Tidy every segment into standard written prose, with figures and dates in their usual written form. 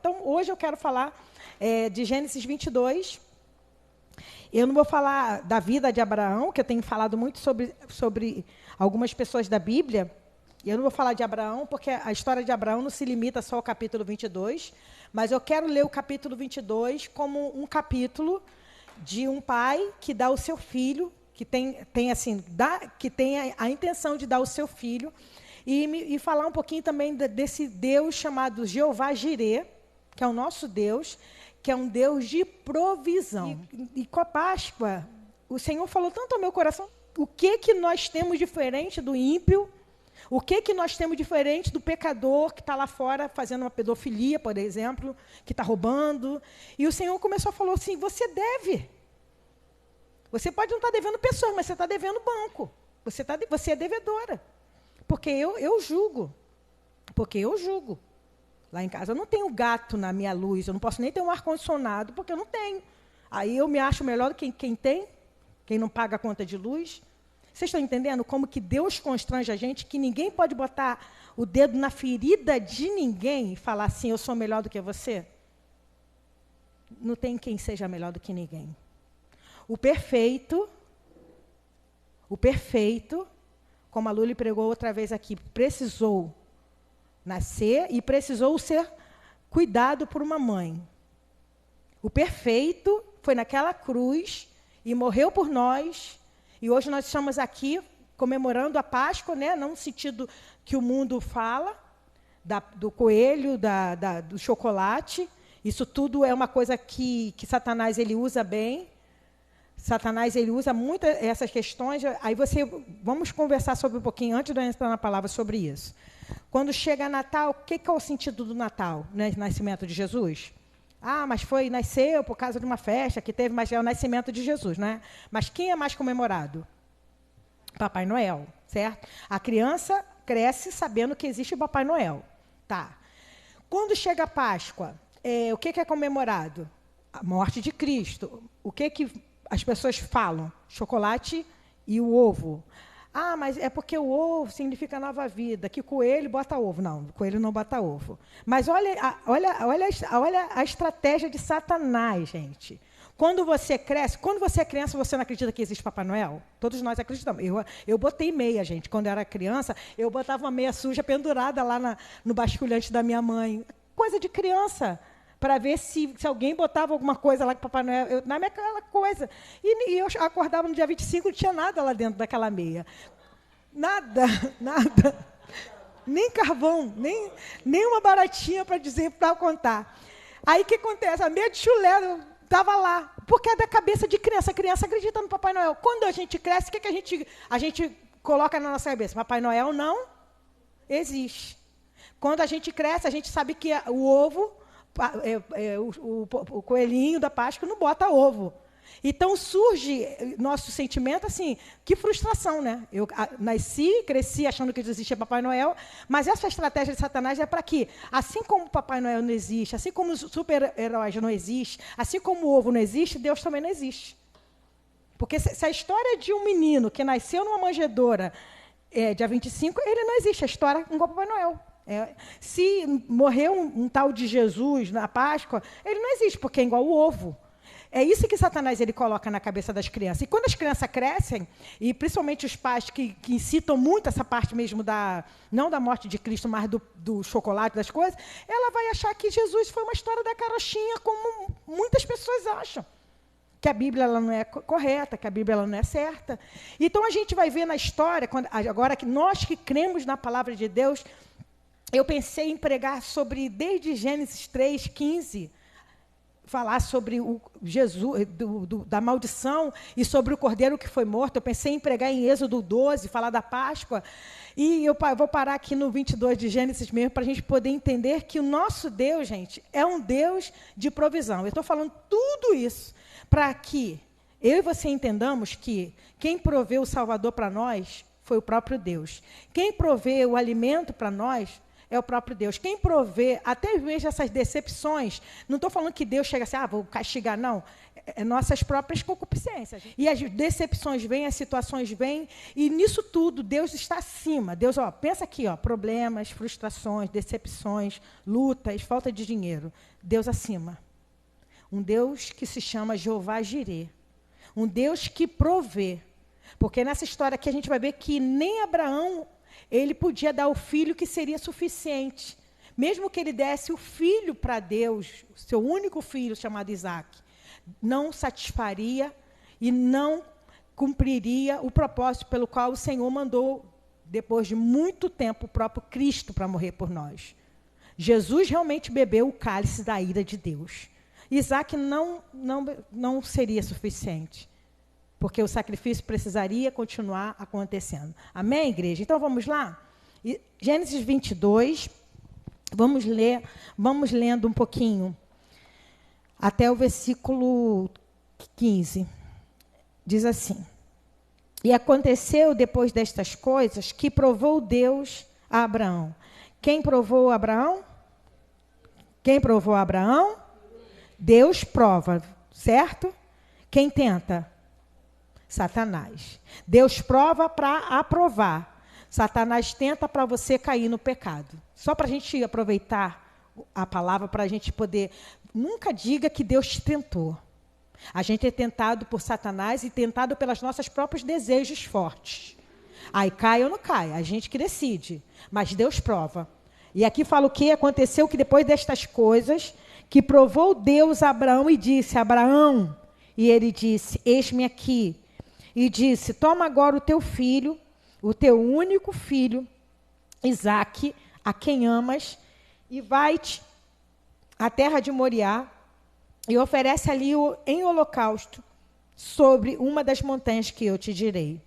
Então, hoje eu quero falar de Gênesis 22. Eu não vou falar da vida de Abraão, que eu tenho falado muito sobre algumas pessoas da Bíblia. Eu não vou falar de Abraão, porque a história de Abraão não se limita só ao capítulo 22, mas eu quero ler o capítulo 22 como um capítulo de um pai que dá o seu filho, que tem a intenção de dar o seu filho, e falar um pouquinho também desse Deus chamado Jeová Jirê, que é o nosso Deus, que é um Deus de provisão. E com a Páscoa, o Senhor falou tanto ao meu coração, o que nós temos diferente do ímpio, o que nós temos diferente do pecador que está lá fora fazendo uma pedofilia, por exemplo, que está roubando. E o Senhor começou a falar assim, você deve. Você pode não estar devendo pessoas, mas você está devendo banco. Você é devedora. Porque eu julgo. Porque eu julgo. Lá em casa eu não tenho gato na minha luz, eu não posso nem ter um ar-condicionado, porque eu não tenho. Aí eu me acho melhor do que quem tem, quem não paga a conta de luz. Vocês estão entendendo como que Deus constrange a gente, que ninguém pode botar o dedo na ferida de ninguém e falar assim, eu sou melhor do que você? Não tem quem seja melhor do que ninguém. O perfeito, como a Luli pregou outra vez aqui, precisou nascer e precisou ser cuidado por uma mãe. O perfeito foi naquela cruz e morreu por nós. E hoje nós estamos aqui comemorando a Páscoa, né? Não no sentido que o mundo fala, do coelho, do chocolate. Isso tudo é uma coisa que Satanás ele usa bem. Satanás ele usa muito essas questões. Aí vamos conversar sobre um pouquinho, antes de eu entrar na palavra, sobre isso. Quando chega Natal, o que é o sentido do Natal, né? Nascimento de Jesus? Ah, mas nasceu por causa de uma festa que teve, mas é o nascimento de Jesus, né? Mas quem é mais comemorado? Papai Noel, certo? A criança cresce sabendo que existe o Papai Noel. Tá. Quando chega a Páscoa, o que é comemorado? A morte de Cristo. O que as pessoas falam? Chocolate e o ovo. Ah, mas é porque o ovo significa nova vida, que coelho bota ovo. Não, o coelho não bota ovo. Mas olha a estratégia de Satanás, gente. Quando você é criança, você não acredita que existe Papai Noel? Todos nós acreditamos. Eu botei meia, gente. Quando eu era criança, eu botava uma meia suja pendurada lá no basculhante da minha mãe. Coisa de criança. Para ver se alguém botava alguma coisa lá que Papai Noel... Na minha aquela coisa. E eu acordava no dia 25, não tinha nada lá dentro daquela meia. Nada. Nem carvão, nem uma baratinha para contar. Aí o que acontece? A meia de chulé estava lá. Porque é da cabeça de criança. A criança acredita no Papai Noel. Quando a gente cresce, o que a gente coloca na nossa cabeça? Papai Noel não existe. Quando a gente cresce, a gente sabe que o ovo... o coelhinho da Páscoa não bota ovo. Então surge nosso sentimento assim, que frustração, né? Eu nasci, cresci achando que existia Papai Noel, mas essa estratégia de Satanás é para que, assim como o Papai Noel não existe, assim como os super-heróis não existem, assim como o ovo não existe, Deus também não existe. Porque se a história de um menino que nasceu numa manjedoura dia 25, ele não existe, a história igual Papai Noel. Se morreu um tal de Jesus na Páscoa, ele não existe, porque é igual o ovo. É isso que Satanás ele coloca na cabeça das crianças. E quando as crianças crescem, e principalmente os pais que incitam muito essa parte mesmo, não da morte de Cristo, mas do chocolate, das coisas, ela vai achar que Jesus foi uma história da carochinha, como muitas pessoas acham. Que a Bíblia ela não é correta, que a Bíblia ela não é certa. Então, a gente vai ver na história, agora que nós que cremos na palavra de Deus... Eu pensei em pregar desde Gênesis 3:15, falar sobre o Jesus, da maldição e sobre o cordeiro que foi morto. Eu pensei em pregar em Êxodo 12, falar da Páscoa. E eu vou parar aqui no 22 de Gênesis mesmo, para a gente poder entender que o nosso Deus, gente, é um Deus de provisão. Eu estou falando tudo isso para que eu e você entendamos que quem proveu o Salvador para nós foi o próprio Deus. Quem provê o alimento para nós é o próprio Deus. Quem provê, até mesmo essas decepções, não estou falando que Deus chega assim, vou castigar, não. É nossas próprias concupiscências. E as decepções vêm, as situações vêm, e nisso tudo Deus está acima. Deus, pensa aqui, problemas, frustrações, decepções, lutas, falta de dinheiro. Deus acima. Um Deus que se chama Jeová Jirê. Um Deus que provê. Porque nessa história aqui a gente vai ver que nem Abraão, ele podia dar o filho que seria suficiente. Mesmo que ele desse o filho para Deus, o seu único filho chamado Isaac, não satisfaria e não cumpriria o propósito pelo qual o Senhor mandou, depois de muito tempo, o próprio Cristo para morrer por nós. Jesus realmente bebeu o cálice da ira de Deus. Isaac não seria suficiente, porque o sacrifício precisaria continuar acontecendo. Amém, igreja? Então, vamos lá? Gênesis 22, vamos lendo um pouquinho, até o versículo 15. Diz assim: E aconteceu, depois destas coisas, que provou Deus a Abraão. Quem provou Abraão? Quem provou Abraão? Deus prova, certo? Quem tenta? Satanás. Deus prova para aprovar. Satanás tenta para você cair no pecado. Só para a gente aproveitar a palavra, para a gente poder... Nunca diga que Deus te tentou. A gente é tentado por Satanás e tentado pelos nossos próprios desejos fortes. Aí cai ou não cai, a gente que decide. Mas Deus prova. E aqui fala o que aconteceu, que depois destas coisas, que provou Deus a Abraão e disse: Abraão, e ele disse: eis-me aqui. E disse: toma agora o teu filho, o teu único filho, Isaque, a quem amas, e vai-te à terra de Moriá, e oferece ali em holocausto sobre uma das montanhas que eu te direi.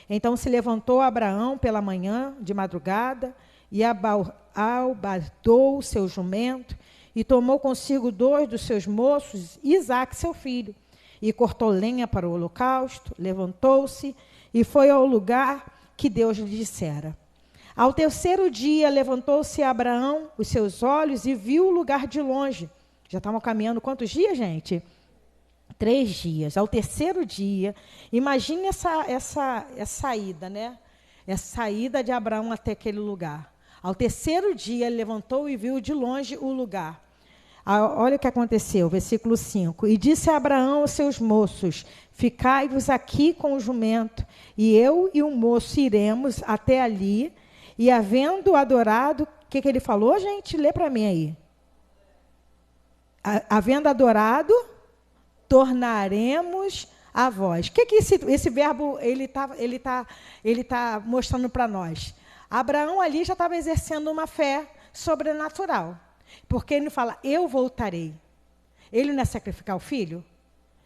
Então se levantou Abraão pela manhã, de madrugada, e albardou o seu jumento, e tomou consigo 2 dos seus moços, e Isaque, seu filho, e cortou lenha para o holocausto, levantou-se, e foi ao lugar que Deus lhe dissera. Ao terceiro dia, levantou-se Abraão os seus olhos e viu o lugar de longe. Já estavam caminhando quantos dias, gente? 3 dias. Ao terceiro dia, imagine essa saída, né? Essa saída de Abraão até aquele lugar. Ao terceiro dia, ele levantou e viu de longe o lugar. Olha o que aconteceu, versículo 5. E disse a Abraão aos seus moços: ficai-vos aqui com o jumento, e eu e o moço iremos até ali, e havendo adorado... O que ele falou, gente? Lê para mim aí. Havendo adorado, tornaremos a vós. O que esse verbo ele tá mostrando para nós? Abraão ali já estava exercendo uma fé sobrenatural. Porque ele fala: eu voltarei. Ele não ia sacrificar o filho?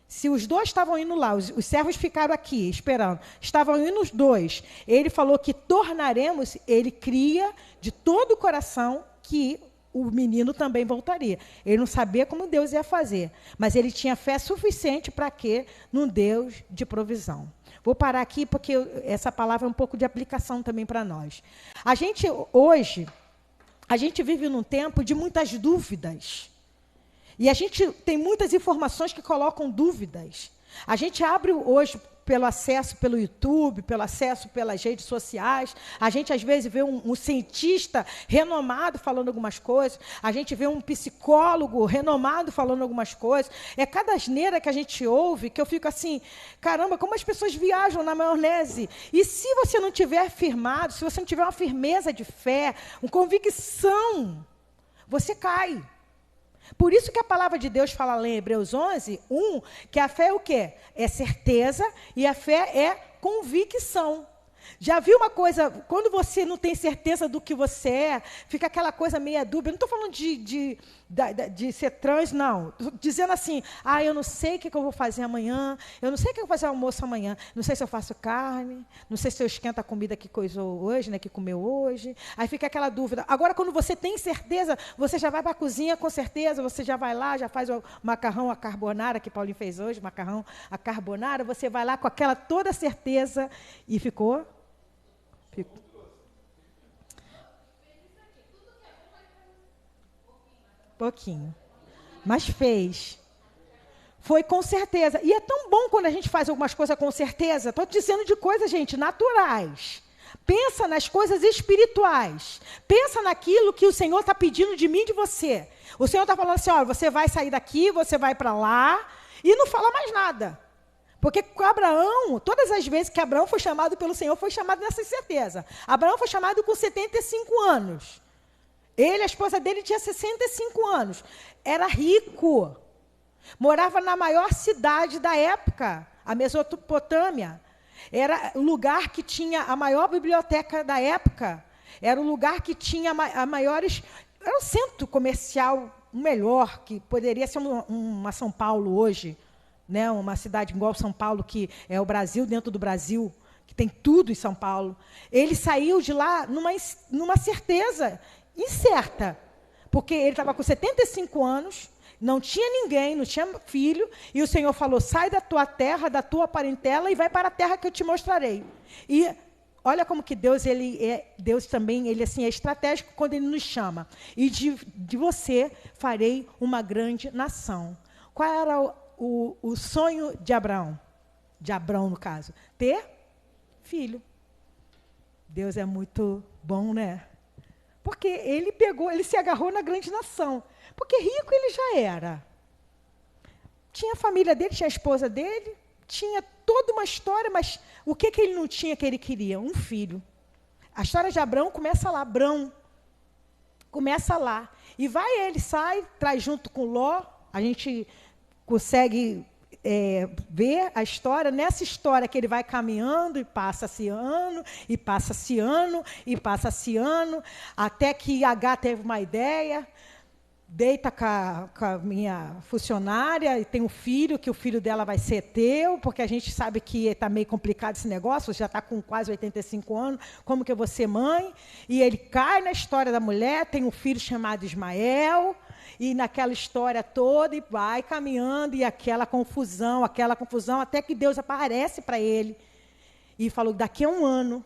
Se os 2 estavam indo lá, os servos ficaram aqui esperando, estavam indo os 2. Ele falou que tornaremos, ele cria de todo o coração que o menino também voltaria. Ele não sabia como Deus ia fazer, mas ele tinha fé suficiente para quê? Num Deus de provisão. Vou parar aqui porque essa palavra é um pouco de aplicação também para nós. Hoje, a gente vive num tempo de muitas dúvidas. E a gente tem muitas informações que colocam dúvidas. A gente abre hoje, pelo acesso pelo YouTube, pelo acesso pelas redes sociais, a gente às vezes vê um cientista renomado falando algumas coisas, a gente vê um psicólogo renomado falando algumas coisas. É cada asneira que a gente ouve que eu fico assim, caramba, como as pessoas viajam na maionese. E se você não tiver firmado, se você não tiver uma firmeza de fé, uma convicção, você cai. Por isso que a palavra de Deus fala lá em Hebreus 11, 1, que a fé é o quê? É certeza e a fé é convicção. Já viu uma coisa, quando você não tem certeza do que você é, fica aquela coisa meia dúbia. Não estou falando de ser trans, não. Estou dizendo assim, eu não sei o que eu vou fazer amanhã, eu não sei o que eu vou fazer almoço amanhã, não sei se eu faço carne, não sei se eu esquento a comida que coisou hoje, né, que comeu hoje. Aí fica aquela dúvida. Agora, quando você tem certeza, você já vai para a cozinha com certeza, você já vai lá, já faz o macarrão à carbonara, que Paulinho fez hoje, macarrão à carbonara, você vai lá com aquela toda certeza e ficou... Pouquinho. Mas fez. Foi com certeza. E é tão bom quando a gente faz algumas coisas com certeza. Estou dizendo de coisas, gente, naturais. Pensa nas coisas espirituais. Pensa naquilo que o Senhor está pedindo de mim e de você. O Senhor está falando assim, ó, você vai sair daqui, você vai para lá, e não fala mais nada. Porque com Abraão, todas as vezes que Abraão foi chamado pelo Senhor, foi chamado nessa certeza. Abraão foi chamado com 75 anos. Ele, a esposa dele, tinha 65 anos. Era rico. Morava na maior cidade da época, a Mesopotâmia. Era o lugar que tinha a maior biblioteca da época. Era o lugar que tinha a maiores... Era um centro comercial melhor, que poderia ser uma São Paulo hoje, né? Uma cidade igual São Paulo, que é o Brasil dentro do Brasil, que tem tudo em São Paulo. Ele saiu de lá numa certeza incerta, porque ele estava com 75 anos, não tinha ninguém, não tinha filho, e o Senhor falou, sai da tua terra, da tua parentela, e vai para a terra que eu te mostrarei. E olha como que Deus também, ele assim, é estratégico quando ele nos chama. E de você farei uma grande nação. Qual era o sonho de Abraão? De Abrão, no caso. Ter filho. Deus é muito bom, né? Porque ele se agarrou na grande nação. Porque rico ele já era. Tinha a família dele, tinha a esposa dele, tinha toda uma história, mas o que ele não tinha que ele queria? Um filho. A história de Abrão começa lá. Abrão começa lá. E ele sai, traz junto com Ló. A gente consegue ver a história. Nessa história que ele vai caminhando, e passa-se ano, e passa-se ano, e passa-se ano, até que H teve uma ideia, deita com a minha funcionária, e tem um filho, que o filho dela vai ser teu, porque a gente sabe que está meio complicado esse negócio, você já está com quase 85 anos, como que eu vou ser mãe? E ele cai na história da mulher, tem um filho chamado Ismael, e naquela história toda, e vai caminhando, e aquela confusão, até que Deus aparece para ele, e falou, daqui a um ano,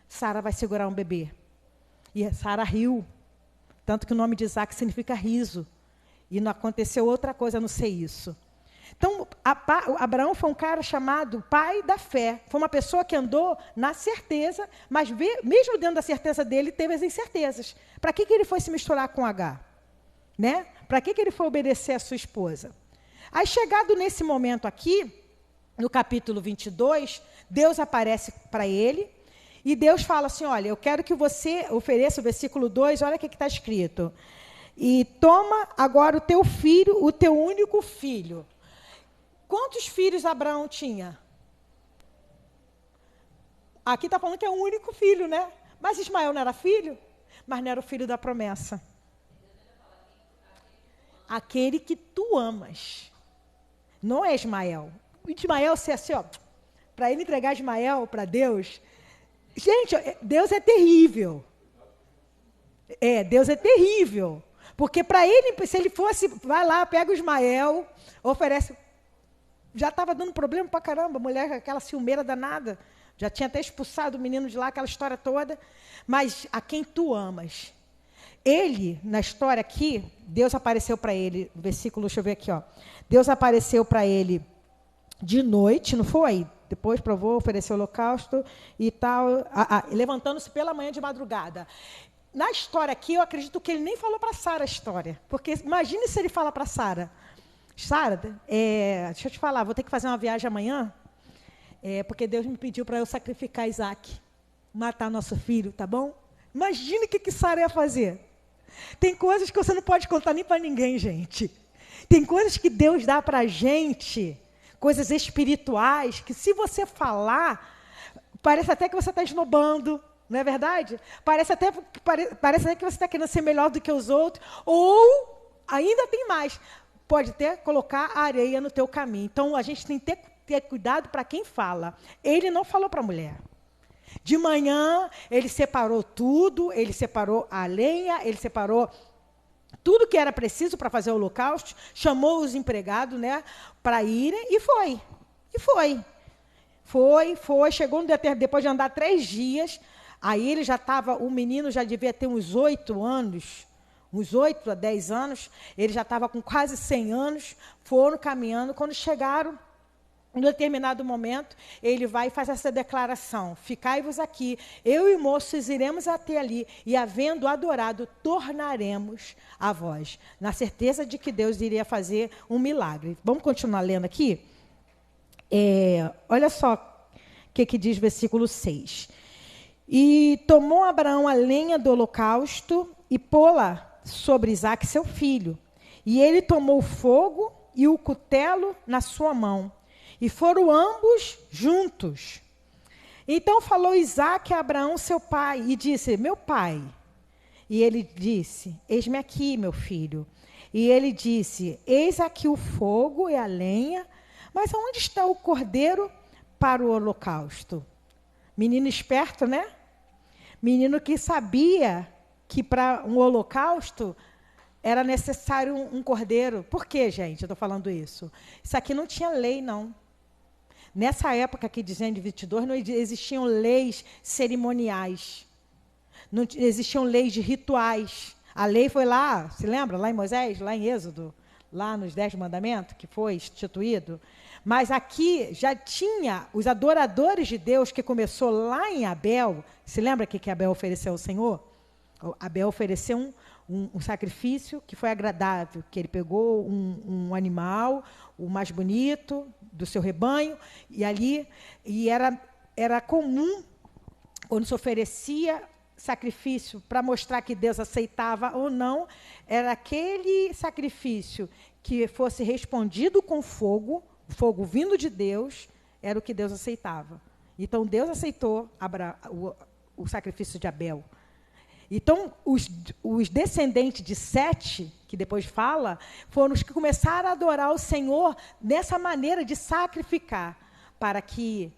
Sara vai segurar um bebê. E Sara riu, tanto que o nome de Isaac significa riso. E não aconteceu outra coisa a não ser isso. Então, Abraão foi um cara chamado pai da fé. Foi uma pessoa que andou na certeza, mas mesmo dentro da certeza dele, teve as incertezas. Para que ele foi se misturar com H? Né? Para que ele foi obedecer a sua esposa? Aí, chegado nesse momento aqui, no capítulo 22, Deus aparece para ele, e Deus fala assim, olha, eu quero que você ofereça, o versículo 2, olha o que está escrito. E toma agora o teu filho, o teu único filho. Quantos filhos Abraão tinha? Aqui está falando que é o único filho, né? Mas Ismael não era filho? Mas não era o filho da promessa. Aquele que tu amas. Não é Ismael. Ismael, se assim, ó, para ele entregar Ismael para Deus... Gente, Deus é terrível. Deus é terrível. Porque para ele, se ele fosse, vai lá, pega o Ismael, oferece... Já estava dando problema para caramba, a mulher, aquela ciumeira danada. Já tinha até expulsado o menino de lá, aquela história toda. Mas a quem tu amas. Ele, na história aqui, Deus apareceu para ele, versículo, deixa eu ver aqui, ó. Deus apareceu para ele de noite, não foi? Depois provou, ofereceu holocausto e tal, levantando-se pela manhã de madrugada. Na história aqui, eu acredito que ele nem falou para Sara a história. Porque imagine se ele fala para Sara. Sara, deixa eu te falar, vou ter que fazer uma viagem amanhã, porque Deus me pediu para eu sacrificar Isaac, matar nosso filho, tá bom? Imagine o que Sara ia fazer. Tem coisas que você não pode contar nem para ninguém, gente. Tem coisas que Deus dá para a gente, coisas espirituais, que se você falar, parece até que você está esnobando, não é verdade? Parece até que você está querendo ser melhor do que os outros, ou, ainda tem mais, pode até colocar a areia no teu caminho. Então, a gente tem que ter cuidado para quem fala. Ele não falou para a mulher. De manhã, ele separou tudo, ele separou a lenha, ele separou tudo que era preciso para fazer o holocausto, chamou os empregados, né, para irem, e foi. Chegou depois de andar 3 dias, aí ele já estava, o menino já devia ter uns 8 anos, uns 8 a 10 anos, ele já estava com quase 100 anos, foram caminhando, quando chegaram, em determinado momento, ele vai e faz essa declaração: ficai-vos aqui, eu e moços iremos até ali, e havendo adorado, tornaremos a vós. Na certeza de que Deus iria fazer um milagre. Vamos continuar lendo aqui? Olha só o que diz o versículo 6. E tomou Abraão a lenha do holocausto e pô-la sobre Isaque, seu filho. E ele tomou o fogo e o cutelo na sua mão. E foram ambos juntos. Então falou Isaque a Abraão, seu pai, e disse: meu pai. E ele disse: eis-me aqui, meu filho. E ele disse: eis aqui o fogo e a lenha, mas onde está o cordeiro para o holocausto? Menino esperto, né? Menino que sabia que para um holocausto era necessário um cordeiro. Por quê, gente? Eu estou falando isso. Isso aqui não tinha lei, não. Nessa época aqui de Gênesis 22, não existiam leis cerimoniais. Não existiam leis de rituais. A lei foi lá, se lembra? Lá em Moisés, lá em Êxodo, lá nos 10 mandamentos, que foi instituído. Mas aqui já tinha os adoradores de Deus, que começou lá em Abel. Se lembra que Abel ofereceu ao Senhor? Abel ofereceu um sacrifício que foi agradável, que ele pegou um animal, o mais bonito do seu rebanho, e era comum, quando se oferecia sacrifício para mostrar que Deus aceitava ou não, era aquele sacrifício que fosse respondido com fogo vindo de Deus, era o que Deus aceitava. Então, Deus aceitou o sacrifício de Abel. Então, os descendentes de Sete, que depois fala, foram os que começaram a adorar o Senhor dessa maneira de sacrificar, para que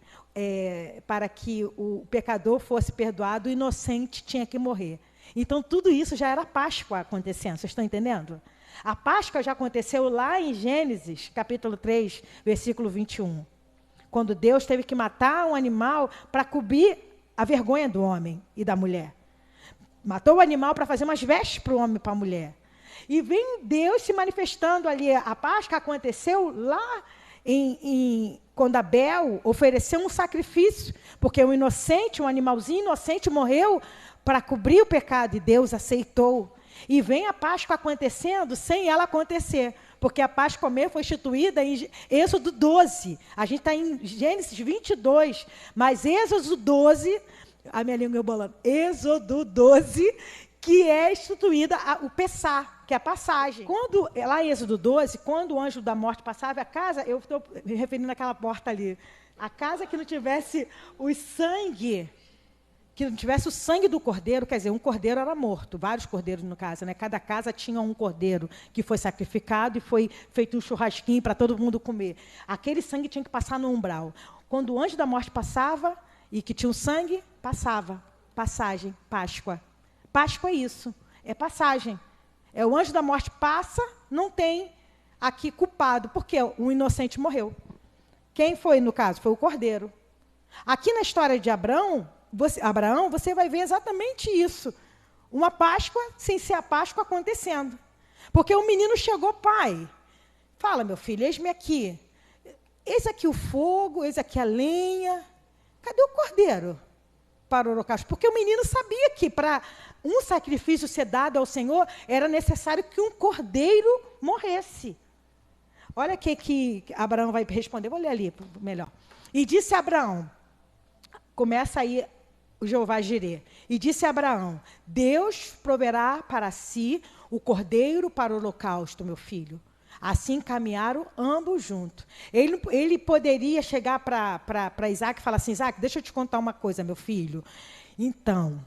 o pecador fosse perdoado, o inocente tinha que morrer. Então, tudo isso já era Páscoa acontecendo, vocês estão entendendo? A Páscoa já aconteceu lá em Gênesis, capítulo 3, versículo 21, quando Deus teve que matar um animal para cobrir a vergonha do homem e da mulher. Matou o animal para fazer umas vestes para o homem e para a mulher. E vem Deus se manifestando ali. A Páscoa aconteceu lá quando Abel ofereceu um sacrifício, porque um animalzinho inocente morreu para cobrir o pecado, e Deus aceitou. E vem a Páscoa acontecendo sem ela acontecer, porque a Páscoa mesmo foi instituída em Êxodo 12. A gente está em Gênesis 22, mas Êxodo 12... A minha língua bolando. Êxodo 12, que é instituída o Pessá, que é a passagem. Lá em Êxodo 12, quando o anjo da morte passava, a casa, eu estou me referindo àquela porta ali, a casa que não tivesse o sangue do cordeiro, quer dizer, um cordeiro era morto, vários cordeiros no caso, né? Cada casa tinha um cordeiro que foi sacrificado e foi feito um churrasquinho para todo mundo comer. Aquele sangue tinha que passar no umbral. Quando o anjo da morte passava, e que tinha o sangue, passava. Passagem, Páscoa. Páscoa é isso, é passagem. O anjo da morte passa, não tem aqui culpado, porque o inocente morreu. Quem foi, no caso? Foi o cordeiro. Aqui na história de Abraão, você vai ver exatamente isso. Uma Páscoa sem ser a Páscoa acontecendo. Porque o menino chegou: pai, fala, meu filho, eis-me aqui. Eis aqui o fogo, eis aqui a lenha. Cadê o cordeiro para o holocausto? Porque o menino sabia que para um sacrifício ser dado ao Senhor, era necessário que um cordeiro morresse. Olha o que Abraão vai responder. Vou ler ali melhor. E disse Abraão, começa aí o Jeová Jirê. E disse Abraão: Deus proverá para si o cordeiro para o holocausto, meu filho. Assim caminharam ambos juntos. Ele poderia chegar para Isaque e falar assim: Isaque, deixa eu te contar uma coisa, meu filho. Então,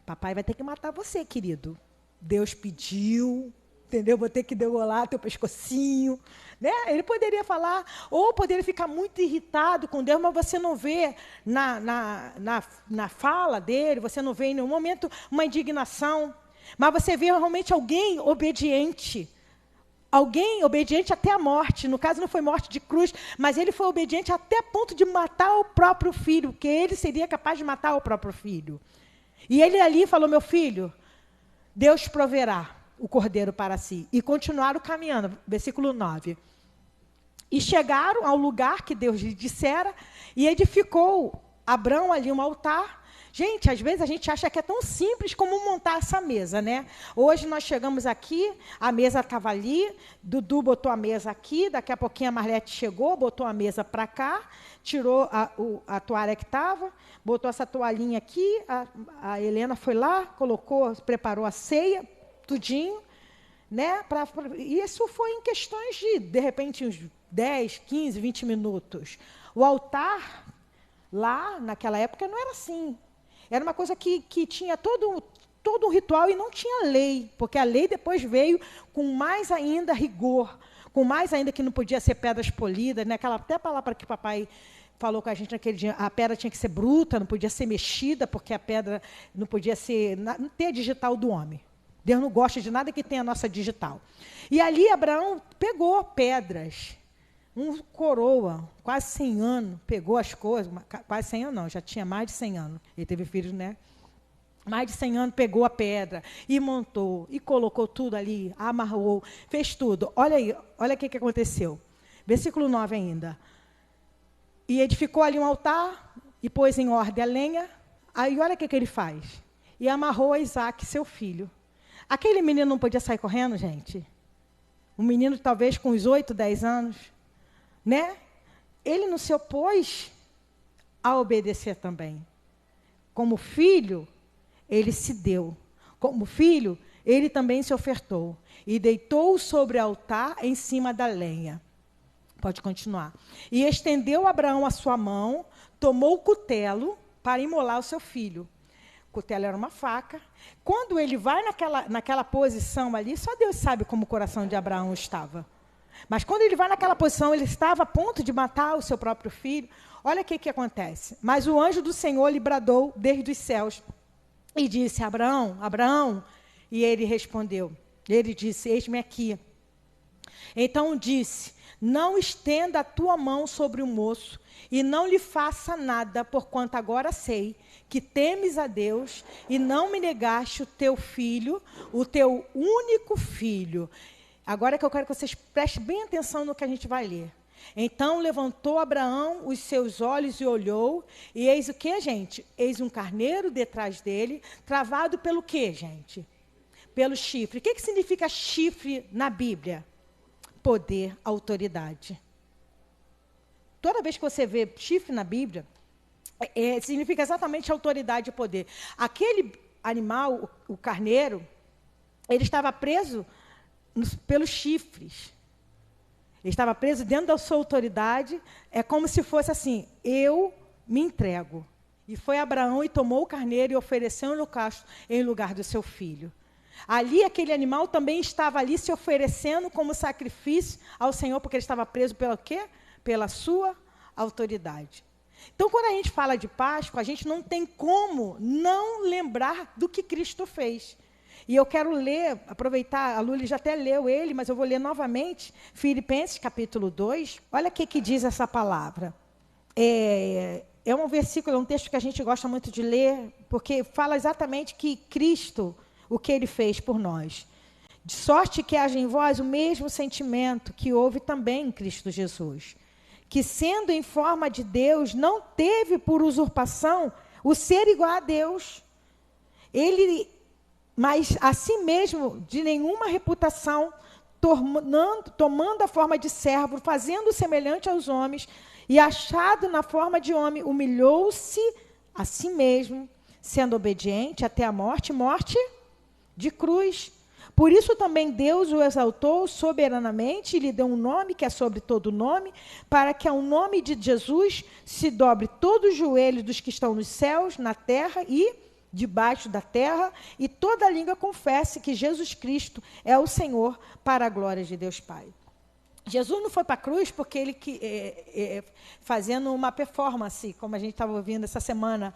papai vai ter que matar você, querido. Deus pediu, entendeu? Vou ter que degolar teu pescocinho. Né? Ele poderia falar, ou poderia ficar muito irritado com Deus, mas você não vê na fala dele, você não vê em nenhum momento uma indignação. Mas você vê realmente alguém obediente até a morte. No caso, não foi morte de cruz, mas ele foi obediente até a ponto de matar o próprio filho, porque ele seria capaz de matar o próprio filho. E ele ali falou: meu filho, Deus proverá o cordeiro para si. E continuaram caminhando, versículo 9. E chegaram ao lugar que Deus lhe dissera, e edificou Abrão ali um altar. Gente, às vezes a gente acha que é tão simples como montar essa mesa, né? Hoje nós chegamos aqui, a mesa estava ali, Dudu botou a mesa aqui, daqui a pouquinho a Marlete chegou, botou a mesa para cá, tirou a toalha que estava, botou essa toalhinha aqui, a Helena foi lá, colocou, preparou a ceia, tudinho, né? E isso foi em questões de repente, uns 10, 15, 20 minutos. O altar, lá, naquela época, não era assim. Era uma coisa que tinha todo um ritual e não tinha lei, porque a lei depois veio com mais ainda rigor, com mais ainda que não podia ser pedras polidas, né? Até a palavra que o papai falou com a gente naquele dia, a pedra tinha que ser bruta, não podia ser mexida, porque a pedra não podia ser, não ter a digital do homem. Deus não gosta de nada que tenha a nossa digital. E ali Abraão pegou pedras, um coroa, quase 100 anos, pegou as coisas, quase 100 anos não, já tinha mais de 100 anos, ele teve filhos, né? Mais de 100 anos, pegou a pedra e montou, e colocou tudo ali, amarrou, fez tudo. Olha aí, olha o que aconteceu. Versículo 9 ainda. E edificou ali um altar, e pôs em ordem a lenha, aí olha o que ele faz. E amarrou a Isaac, seu filho. Aquele menino não podia sair correndo, gente? Um menino talvez com uns 8, 10 anos, né? Ele não se opôs a obedecer também. Como filho, ele se deu. Como filho, ele também se ofertou. E deitou sobre o altar em cima da lenha. Pode continuar. E estendeu Abraão a sua mão, tomou o cutelo para imolar o seu filho. O cutelo era uma faca. Quando ele vai naquela posição ali, só Deus sabe como o coração de Abraão estava. Mas quando ele vai naquela posição, ele estava a ponto de matar o seu próprio filho. Olha o que acontece. Mas o anjo do Senhor lhe bradou desde os céus e disse: Abraão, Abraão. E ele respondeu. Ele disse: eis-me aqui. Então disse: não estenda a tua mão sobre o moço e não lhe faça nada, porquanto agora sei que temes a Deus e não me negaste o teu filho, o teu único filho. Agora que eu quero que vocês prestem bem atenção no que a gente vai ler. Então levantou Abraão os seus olhos e olhou, e eis o que, gente? Eis um carneiro detrás dele, travado pelo quê, gente? Pelo chifre. O que significa chifre na Bíblia? Poder, autoridade. Toda vez que você vê chifre na Bíblia, significa exatamente autoridade e poder. Aquele animal, o carneiro, ele estava preso pelos chifres. Ele estava preso dentro da sua autoridade. É como se fosse assim: eu me entrego. E foi Abraão e tomou o carneiro e ofereceu um holocausto em lugar do seu filho. Ali, aquele animal também estava ali se oferecendo como sacrifício ao Senhor, porque ele estava preso pelo quê? Pela sua autoridade. Então, quando a gente fala de Páscoa, a gente não tem como não lembrar do que Cristo fez. E eu quero ler, aproveitar, a Luli já até leu ele, mas eu vou ler novamente, Filipenses capítulo 2. Olha o que diz essa palavra. É um versículo, é um texto que a gente gosta muito de ler, porque fala exatamente que Cristo, o que ele fez por nós. De sorte que haja em vós o mesmo sentimento que houve também em Cristo Jesus, que sendo em forma de Deus, não teve por usurpação o ser igual a Deus. Mas a si mesmo, de nenhuma reputação, tomando a forma de servo, fazendo semelhante aos homens, e achado na forma de homem, humilhou-se a si mesmo, sendo obediente até a morte de cruz. Por isso também Deus o exaltou soberanamente e lhe deu um nome que é sobre todo nome, para que ao nome de Jesus se dobre todo o joelho dos que estão nos céus, na terra e debaixo da terra, e toda língua confesse que Jesus Cristo é o Senhor, para a glória de Deus Pai. Jesus não foi para a cruz porque ele fazendo uma performance, como a gente estava ouvindo essa semana,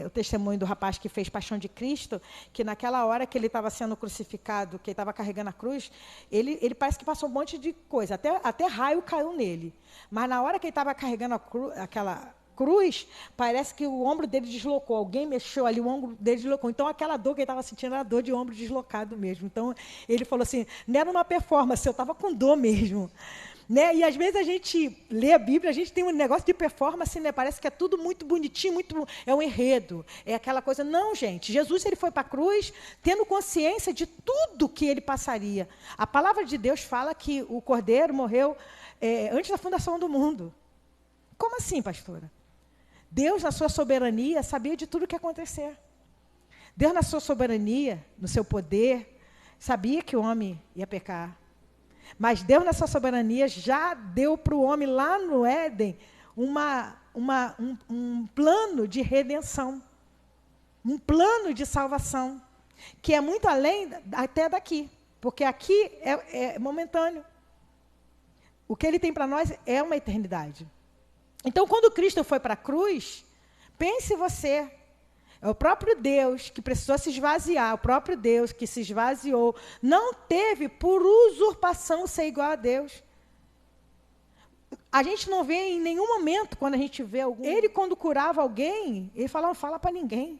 o testemunho do rapaz que fez Paixão de Cristo, que naquela hora que ele estava sendo crucificado, que ele estava carregando a cruz, ele parece que passou um monte de coisa, até raio caiu nele. Mas na hora que ele estava carregando aquela cruz, parece que o ombro dele deslocou. Alguém mexeu ali, o ombro dele deslocou. Então, aquela dor que ele estava sentindo era dor de ombro deslocado mesmo. Então, ele falou assim, não era uma performance, eu estava com dor mesmo. Né? E, às vezes, a gente lê a Bíblia, a gente tem um negócio de performance, né? Parece que é tudo muito bonitinho, é um enredo. É aquela coisa. Não, gente. Jesus ele foi para a cruz tendo consciência de tudo que ele passaria. A palavra de Deus fala que o Cordeiro morreu antes da fundação do mundo. Como assim, pastora? Deus, na sua soberania, sabia de tudo o que ia acontecer. Deus, na sua soberania, no seu poder, sabia que o homem ia pecar. Mas Deus, na sua soberania, já deu para o homem lá no Éden um plano de redenção. Um plano de salvação. Que é muito além até daqui. Porque aqui é momentâneo. O que ele tem para nós é uma eternidade. Então, quando Cristo foi para a cruz, pense você, é o próprio Deus que precisou se esvaziar, o próprio Deus que se esvaziou, não teve por usurpação ser igual a Deus. A gente não vê em nenhum momento, quando a gente vê algum... Ele, quando curava alguém, ele falava, não fala para ninguém.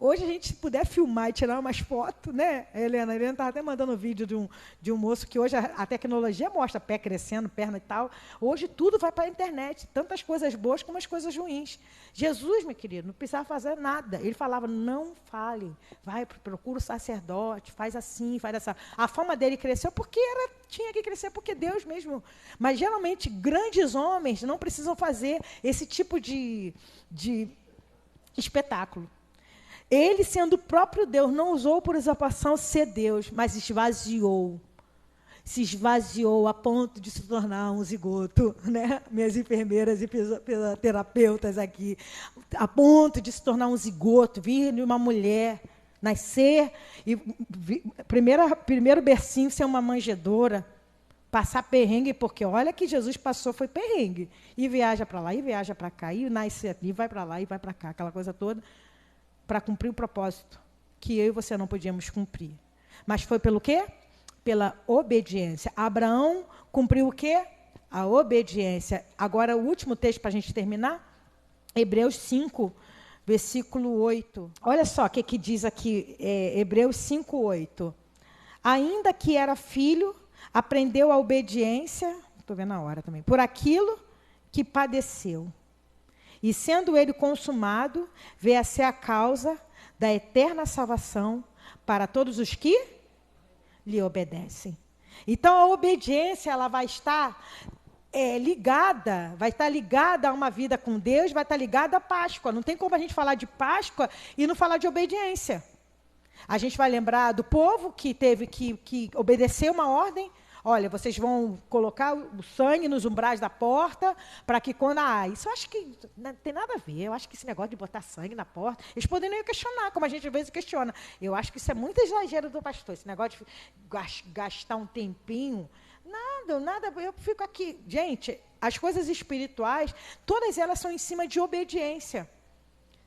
Hoje, a gente, se puder filmar e tirar umas fotos, né, Helena? A Helena estava até mandando um vídeo de um moço que hoje a tecnologia mostra pé crescendo, perna e tal. Hoje, tudo vai para a internet, tantas coisas boas como as coisas ruins. Jesus, meu querido, não precisava fazer nada. Ele falava, não fale, vai, procura o sacerdote, faz assim, faz essa. A fama dele cresceu porque tinha que crescer, porque Deus mesmo. Mas, geralmente, grandes homens não precisam fazer esse tipo de espetáculo. Ele, sendo o próprio Deus, não usou por usurpação ser Deus, mas esvaziou. Se esvaziou a ponto de se tornar um zigoto, né? Minhas enfermeiras e terapeutas aqui. A ponto de se tornar um zigoto, vir de uma mulher, nascer, e primeiro bercinho ser uma manjedoura, passar perrengue, porque olha que Jesus passou, foi perrengue. E viaja para lá, e viaja para cá, e nasce aqui, vai para lá, e vai para cá, aquela coisa toda. Para cumprir o propósito que eu e você não podíamos cumprir. Mas foi pelo quê? Pela obediência. Abraão cumpriu o quê? A obediência. Agora, o último texto para a gente terminar. Hebreus 5, versículo 8. Olha só o que diz aqui, Hebreus 5, 8. Ainda que era filho, aprendeu a obediência, estou vendo a hora também, por aquilo que padeceu. E sendo ele consumado, veio a ser a causa da eterna salvação para todos os que lhe obedecem. Então, a obediência ela vai estar ligada a uma vida com Deus, vai estar ligada à Páscoa. Não tem como a gente falar de Páscoa e não falar de obediência. A gente vai lembrar do povo que teve que obedecer uma ordem. Olha, vocês vão colocar o sangue nos umbrais da porta, para que quando... isso eu acho que não tem nada a ver. Eu acho que esse negócio de botar sangue na porta... Eles poderiam questionar, como a gente às vezes questiona. Eu acho que isso é muito exagero do pastor. Esse negócio de gastar um tempinho... Nada, eu fico aqui. Gente, as coisas espirituais, todas elas são em cima de obediência.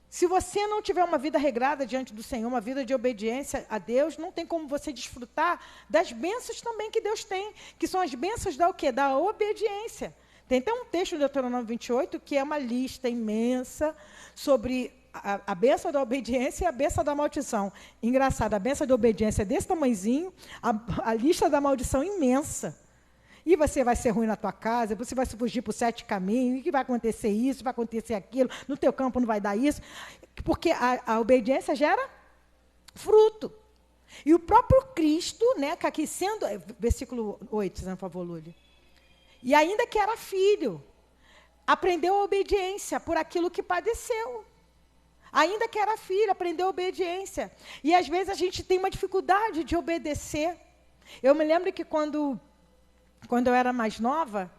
Se você não tiver uma vida regrada diante do Senhor, uma vida de obediência a Deus, não tem como você desfrutar das bênçãos também que Deus tem, que são as bênçãos da o quê? Da obediência. Tem até um texto no Deuteronômio 28, que é uma lista imensa sobre a bênção da obediência e a bênção da maldição. Engraçado, a bênção da obediência é desse tamanhozinho, a lista da maldição imensa. E você vai ser ruim na tua casa, você vai se fugir por 7 caminhos, e que vai acontecer isso, vai acontecer aquilo, no teu campo não vai dar isso, porque a obediência gera fruto. E o próprio Cristo, né, que aqui sendo, versículo 8, por favor, Lúlia. E ainda que era filho, aprendeu a obediência por aquilo que padeceu. Ainda que era filho, aprendeu a obediência. E às vezes a gente tem uma dificuldade de obedecer. Eu me lembro que quando eu era mais nova,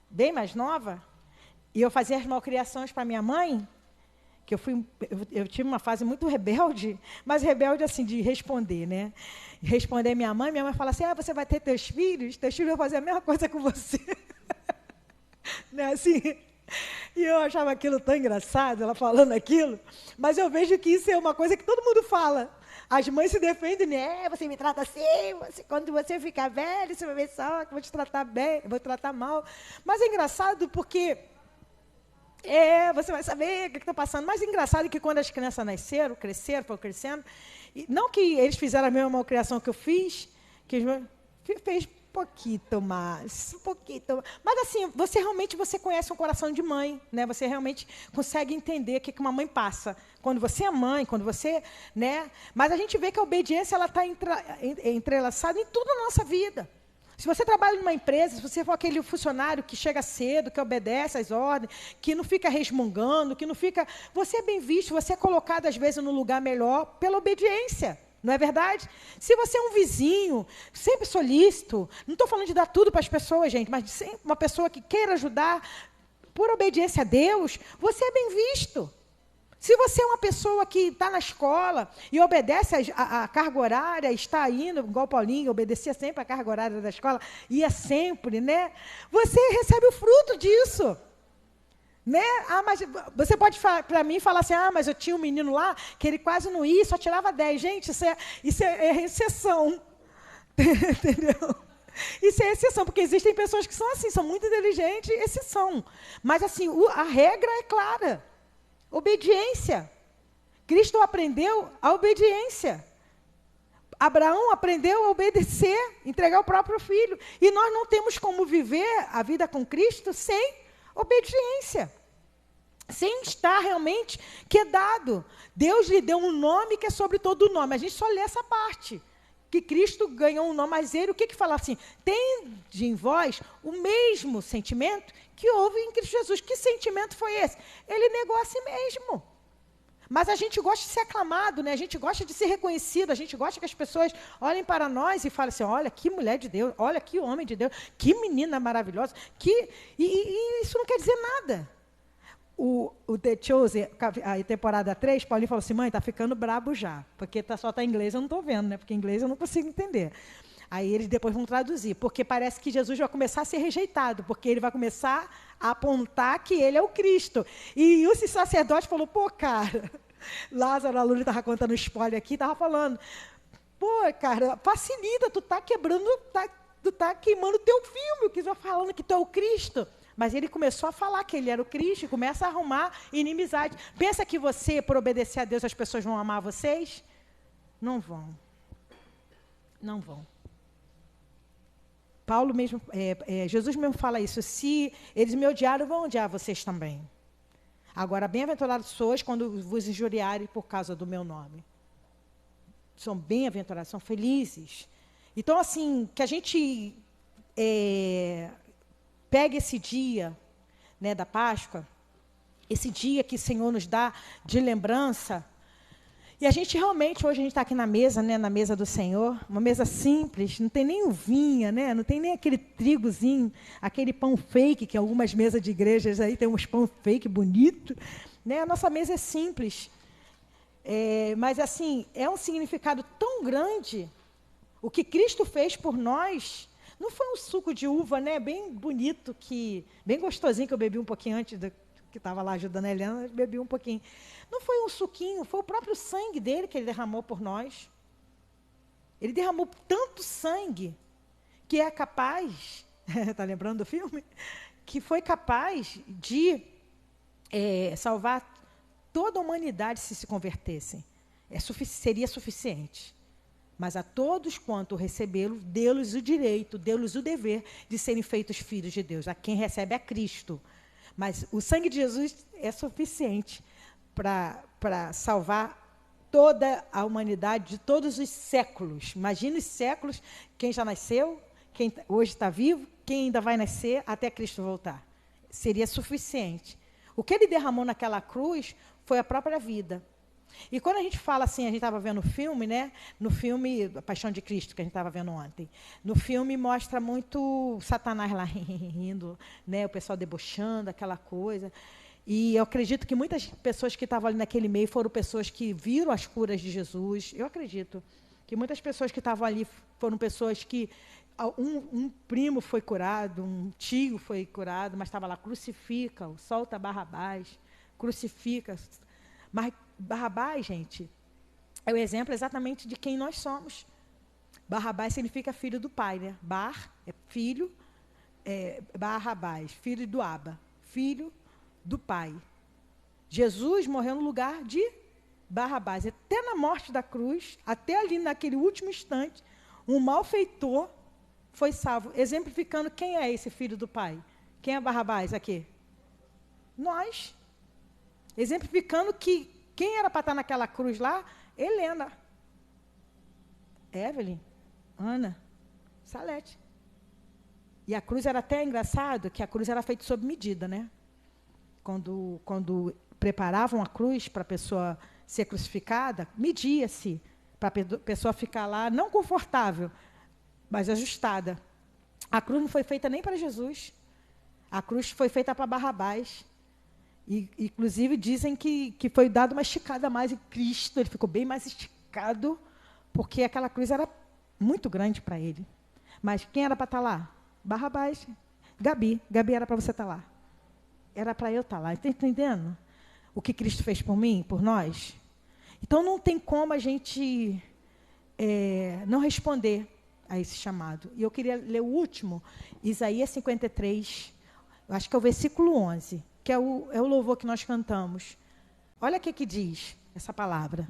bem mais nova, e eu fazia as malcriações para minha mãe, que eu tive uma fase muito rebelde, mas rebelde assim, de responder, né? Responder minha mãe fala assim, você vai ter teus filhos vão fazer a mesma coisa com você. Né, assim? E eu achava aquilo tão engraçado, ela falando aquilo, mas eu vejo que isso é uma coisa que todo mundo fala. As mães se defendem, né? Você me trata assim, quando você ficar velho, você vai ver só que eu vou te tratar bem, eu vou te tratar mal. Mas é engraçado porque Você vai saber o que está passando. Mas engraçado é que quando as crianças nasceram, cresceram, foram crescendo, e não que eles fizeram a mesma malcriação que eu fiz, fez pouquinho mais, um pouquinho. Mas assim, você conhece um coração de mãe, né? Você realmente consegue entender o que uma mãe passa. Quando você é mãe, quando você, né? Mas a gente vê que a obediência ela está entrelaçada em tudo na nossa vida. Se você trabalha numa empresa, se você for aquele funcionário que chega cedo, que obedece às ordens, que não fica resmungando, que não fica... Você é bem visto, você é colocado, às vezes, no lugar melhor pela obediência. Não é verdade? Se você é um vizinho, sempre solícito, não estou falando de dar tudo para as pessoas, gente, mas de uma pessoa que queira ajudar por obediência a Deus, você é bem visto. Se você é uma pessoa que está na escola e obedece a carga horária, está indo, igual o Paulinho, obedecia sempre a carga horária da escola, ia sempre, né? Você recebe o fruto disso. Né? Mas você pode para mim falar assim, mas eu tinha um menino lá que ele quase não ia, só tirava 10. Gente, isso é exceção. Entendeu? Isso é exceção, porque existem pessoas que são assim, são muito inteligentes, exceção. Mas assim, a regra é clara. Obediência. Cristo aprendeu a obediência. Abraão aprendeu a obedecer, entregar o próprio filho. E nós não temos como viver a vida com Cristo sem obediência. Sem estar realmente quedado. Deus lhe deu um nome que é sobre todo o nome. A gente só lê essa parte. Que Cristo ganhou um nome, mas ele, o que fala assim? Tende em vós o mesmo sentimento que houve em Cristo Jesus. Que sentimento foi esse? Ele negou a si mesmo. Mas a gente gosta de ser aclamado, né? A gente gosta de ser reconhecido, a gente gosta que as pessoas olhem para nós e falem assim, olha, que mulher de Deus, olha, que homem de Deus, que menina maravilhosa. E isso não quer dizer nada. O The Chosen, a temporada 3, Paulinho falou assim, mãe, tá ficando brabo já, porque só tá em inglês, eu não estou vendo, né? Porque em inglês eu não consigo entender. Aí eles depois vão traduzir, porque parece que Jesus vai começar a ser rejeitado, porque ele vai começar a apontar que ele é o Cristo. E o sacerdote falou, cara, Lázaro, a Lula estava contando spoiler aqui, estava falando, cara, facilita, tu tá quebrando, tu tá queimando o teu filme, que tu tá falando que tu é o Cristo. Mas ele começou a falar que ele era o Cristo e começa a arrumar inimizade. Pensa que você, por obedecer a Deus, as pessoas vão amar vocês? Não vão. Não vão. Paulo mesmo, Jesus mesmo fala isso. Se eles me odiaram, vão odiar vocês também. Agora, bem-aventurados sois quando vos injuriarem por causa do meu nome. São bem-aventurados, são felizes. Então, assim, que a gente... pegue esse dia, né, da Páscoa, esse dia que o Senhor nos dá de lembrança, e a gente realmente, hoje a gente está aqui na mesa, né, na mesa do Senhor, uma mesa simples, não tem nem uvinha, né, não tem nem aquele trigozinho, aquele pão fake, que algumas mesas de igrejas aí tem uns pão fake bonito, né, a nossa mesa é simples, mas assim, é um significado tão grande, o que Cristo fez por nós. Não foi um suco de uva, né? Bem bonito, bem gostosinho, que eu bebi um pouquinho antes, que estava lá ajudando a Helena, eu bebi um pouquinho. Não foi um suquinho, foi o próprio sangue dele que ele derramou por nós. Ele derramou tanto sangue que é capaz, está lembrando do filme? Que foi capaz de salvar toda a humanidade se convertessem. Seria suficiente. Mas a todos quanto recebê-lo, deu-lhes o direito, deu-lhes o dever de serem feitos filhos de Deus. A quem recebe é Cristo. Mas o sangue de Jesus é suficiente para salvar toda a humanidade de todos os séculos. Imagina os séculos, quem já nasceu, quem hoje está vivo, quem ainda vai nascer até Cristo voltar. Seria suficiente. O que ele derramou naquela cruz foi a própria vida. E quando a gente fala assim, a gente estava vendo o filme, né? No filme A Paixão de Cristo, que a gente estava vendo ontem. No filme mostra muito Satanás lá rindo, né? O pessoal debochando, aquela coisa. E eu acredito que muitas pessoas que estavam ali naquele meio foram pessoas que viram as curas de Jesus. Eu acredito que muitas pessoas que estavam ali foram pessoas que... Um primo foi curado, um tio foi curado, mas estava lá, crucifica, solta Barrabás, crucifica. Mas Barrabás, gente, é o exemplo exatamente de quem nós somos. Barrabás significa filho do pai, né? Bar é filho, Barrabás, filho do Aba, filho do Pai. Jesus morreu no lugar de Barrabás. Até na morte da cruz, até ali naquele último instante, um malfeitor foi salvo. Exemplificando quem é esse filho do Pai. Quem é Barrabás aqui? Nós. Exemplificando que quem era para estar naquela cruz lá? Helena, Evelyn, Ana, Salete. E a cruz era até engraçado, que a cruz era feita sob medida, né? Quando preparavam a cruz para a pessoa ser crucificada, media-se para a pessoa ficar lá, não confortável, mas ajustada. A cruz não foi feita nem para Jesus. A cruz foi feita para Barrabás. E, inclusive, dizem que foi dado uma esticada a mais em Cristo. Ele ficou bem mais esticado, porque aquela cruz era muito grande para ele. Mas quem era para estar lá? Barrabás. Gabi era para você estar lá. Era para eu estar lá. Está entendendo? O que Cristo fez por mim, por nós? Então, não tem como a gente não responder a esse chamado. E eu queria ler o último, Isaías 53, acho que é o versículo 11, que é o louvor que nós cantamos. Olha o que diz essa palavra.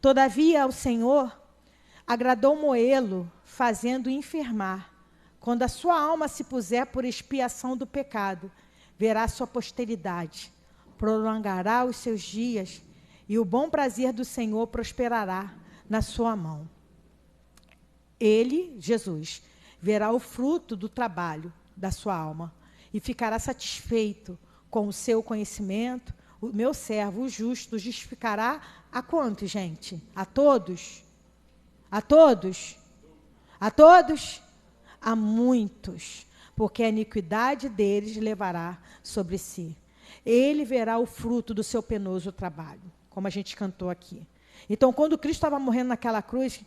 Todavia, ao Senhor agradou moê-lo, fazendo enfermar. Quando a sua alma se puser por expiação do pecado, verá sua posteridade, prolongará os seus dias, e o bom prazer do Senhor prosperará na sua mão. Ele, Jesus, verá o fruto do trabalho da sua alma e ficará satisfeito com o seu conhecimento. O meu servo, o justo, justificará a quantos, gente? A todos? A todos? A todos? A muitos, porque a iniquidade deles levará sobre si. Ele verá o fruto do seu penoso trabalho, como a gente cantou aqui. Então, quando Cristo estava morrendo naquela cruz,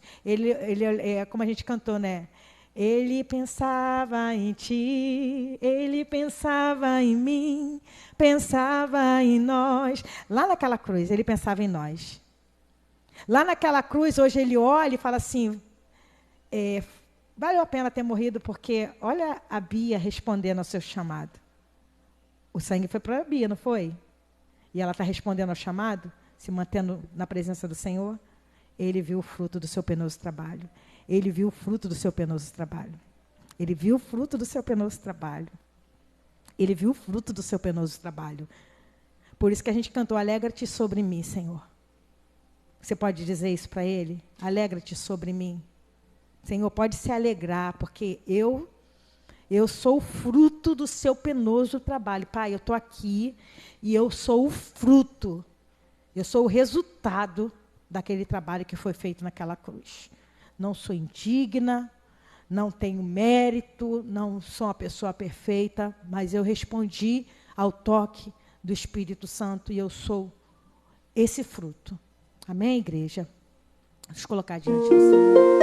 como a gente cantou, né? Ele pensava em ti, ele pensava em mim, pensava em nós. Lá naquela cruz, ele pensava em nós. Lá naquela cruz, hoje ele olha e fala assim, valeu a pena ter morrido, porque olha a Bia respondendo ao seu chamado. O sangue foi para a Bia, não foi? E ela está respondendo ao chamado, se mantendo na presença do Senhor. Ele viu o fruto do seu penoso trabalho. Ele viu o fruto do seu penoso trabalho. Ele viu o fruto do seu penoso trabalho. Ele viu o fruto do seu penoso trabalho. Por isso que a gente cantou, alegra-te sobre mim, Senhor. Você pode dizer isso para ele? Alegra-te sobre mim. Senhor, pode se alegrar, porque eu sou o fruto do seu penoso trabalho. Pai, eu estou aqui e eu sou o fruto. Eu sou o resultado daquele trabalho que foi feito naquela cruz. Não sou indigna, não tenho mérito, não sou uma pessoa perfeita, mas eu respondi ao toque do Espírito Santo e eu sou esse fruto. Amém, igreja? Vamos colocar diante do Senhor.